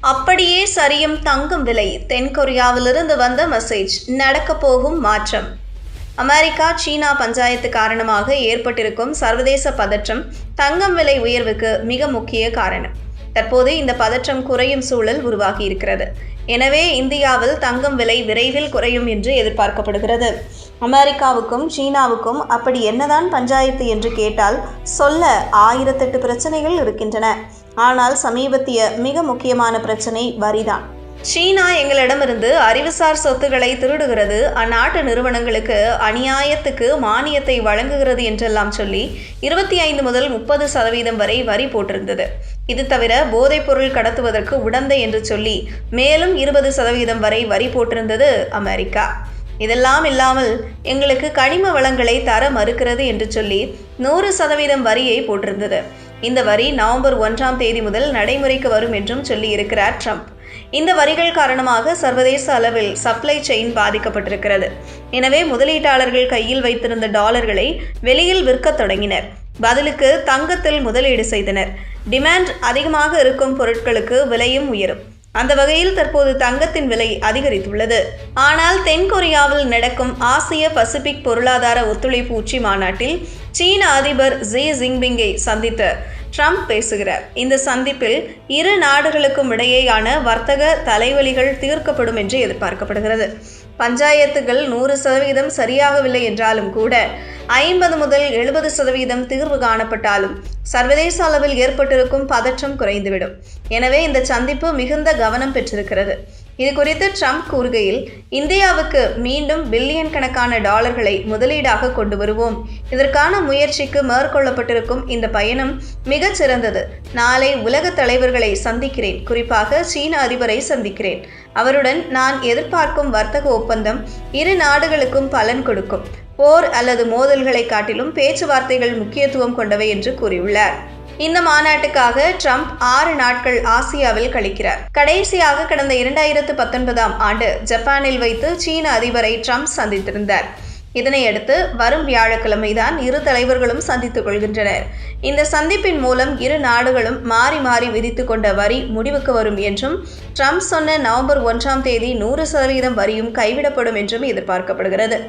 அப்படியே சரியும் தங்கம் விலை. தென்கொரியாவிலிருந்து வந்த மெசேஜ். நடக்கப் போகும் மாற்றம். அமெரிக்கா சீனா பஞ்சாயத்து காரணமாக ஏற்பட்டிருக்கும் சர்வதேச பதற்றம் தங்கம் விலை உயர்வுக்கு மிக முக்கிய காரணம். தற்போது இந்த பதற்றம் குறையும் சூழல் உருவாகி இருக்கிறது. எனவே இந்தியாவில் தங்கம் விலை விரைவில் குறையும் என்று எதிர்பார்க்கப்படுகிறது. அமெரிக்காவுக்கும் சீனாவுக்கும் அப்படி என்னதான் பஞ்சாயத்து என்று கேட்டால் சொல்ல 1008 பிரச்சனைகள் இருக்கின்றன. ஆனால் சமீபத்திய மிக முக்கியமான பிரச்சனை வரிதான். சீனா எங்களிடமிருந்து அறிவுசார் சொத்துக்களை திருடுகிறது, அந்நாட்டு நிறுவனங்களுக்கு அநியாயத்துக்கு மானியத்தை வழங்குகிறது என்றெல்லாம் சொல்லி 25 முதல் 30% வரை வரி போட்டிருந்தது. இது தவிர போதைப்பொருள் கடத்துவதற்கு உடந்தை என்று சொல்லி மேலும் 20% வரை வரி போட்டிருந்தது அமெரிக்கா. இதெல்லாம் இல்லாமல் எங்களுக்கு கனிம வளங்களை தர மறுக்கிறது என்று சொல்லி 100% வரியை போட்டிருந்தது. இந்த வரி நவம்பர் 1 முதல் நடைமுறைக்கு வரும் என்றும் சொல்லி இருக்கிறார் ட்ரம்ப். இந்த வரிகள் காரணமாக சர்வதேச அளவில் சப்ளை செயின் பாதிக்கப்பட்டிருக்கிறது. எனவே முதலீட்டாளர்கள் கையில் வைத்திருந்த டாலர்களை வெளியில் விற்கத் தொடங்கினர். பதிலுக்கு தங்கத்தில் முதலீடு செய்தனர். டிமாண்ட் அதிகமாக இருக்கும் பொருட்களுக்கு விலையும் உயரும். அந்த வகையில் தற்போது தங்கத்தின் விலை அதிகரித்துள்ளது. ஆனால் தென்கொரியாவில் நடக்கும் ஆசிய பசிபிக் பொருளாதார ஒத்துழைப்பு உச்சி மாநாட்டில் சீன அதிபர் ஜி ஜின்பிங்கை சந்தித்து ட்ரம்ப் பேசுகிறார். இந்த சந்திப்பில் இரு நாடுகளுக்கும் இடையேயான வர்த்தக தலைவலிகள் தீர்க்கப்படும் என்று எதிர்பார்க்கப்படுகிறது. பஞ்சாயத்துகள் 100% சரியாகவில்லை என்றாலும் கூட 50 முதல் 70% தீர்வு காணப்பட்டாலும் சர்வதேச அளவில் ஏற்பட்டிருக்கும் பதற்றம் குறைந்துவிடும். எனவே இந்த சந்திப்பு மிகுந்த கவனம் பெற்றிருக்கிறது. இது குறித்து ட்ரம்ப் கூறுகையில், இந்தியாவுக்கு மீண்டும் பில்லியன் கணக்கான டாலர்களை முதலீடாக கொண்டு வருவோம். இதற்கான முயற்சிக்கு மேற்கொள்ளப்பட்டிருக்கும் இந்த பயணம் மிகச் சிறந்தது. நாளை உலக தலைவர்களை சந்திக்கிறேன், குறிப்பாக சீன அதிபரை சந்திக்கிறேன். அவருடன் நான் எதிர்பார்க்கும் வர்த்தக ஒப்பந்தம் இரு நாடுகளுக்கும் பலன் கொடுக்கும். போர் அல்லது மோதல்களை காட்டிலும் பேச்சுவார்த்தைகள் முக்கியத்துவம் கொண்டவை என்று கூறியுள்ளார். இந்த மாநாட்டுக்காக ட்ரம்ப் 6 நாட்கள் ஆசியாவில் கழிக்கிறார். கடைசியாக கடந்த 2019 ஆண்டு ஜப்பானில் வைத்து சீன அதிபரை ட்ரம்ப் சந்தித்திருந்தார். இதனையடுத்து வரும் வியாழக்கிழமைதான் இரு தலைவர்களும் சந்தித்துக் கொள்கின்றனர். இந்த சந்திப்பின் மூலம் இரு நாடுகளும் மாறி மாறி விதித்து கொண்ட வரி முடிவுக்கு வரும் என்றும் ட்ரம்ப் சொன்ன நவம்பர் 1 100% வரியும் கைவிடப்படும் என்றும் எதிர்பார்க்கப்படுகிறது.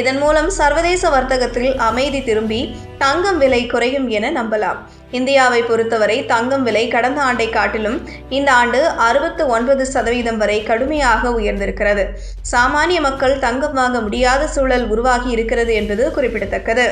இதன் மூலம் சர்வதேச வர்த்தகத்தில் அமைதி திரும்பி தங்கம் விலை குறையும் என நம்பலாம். இந்தியாவை பொறுத்தவரை தங்கம் விலை கடந்த ஆண்டை காட்டிலும் இந்த ஆண்டு 69% வரை கடுமையாக உயர்ந்திருக்கிறது. சாமானிய மக்கள் தங்கம் வாங்க முடியாத சூழல் உருவாகி இருக்கிறது என்பது குறிப்பிடத்தக்கது.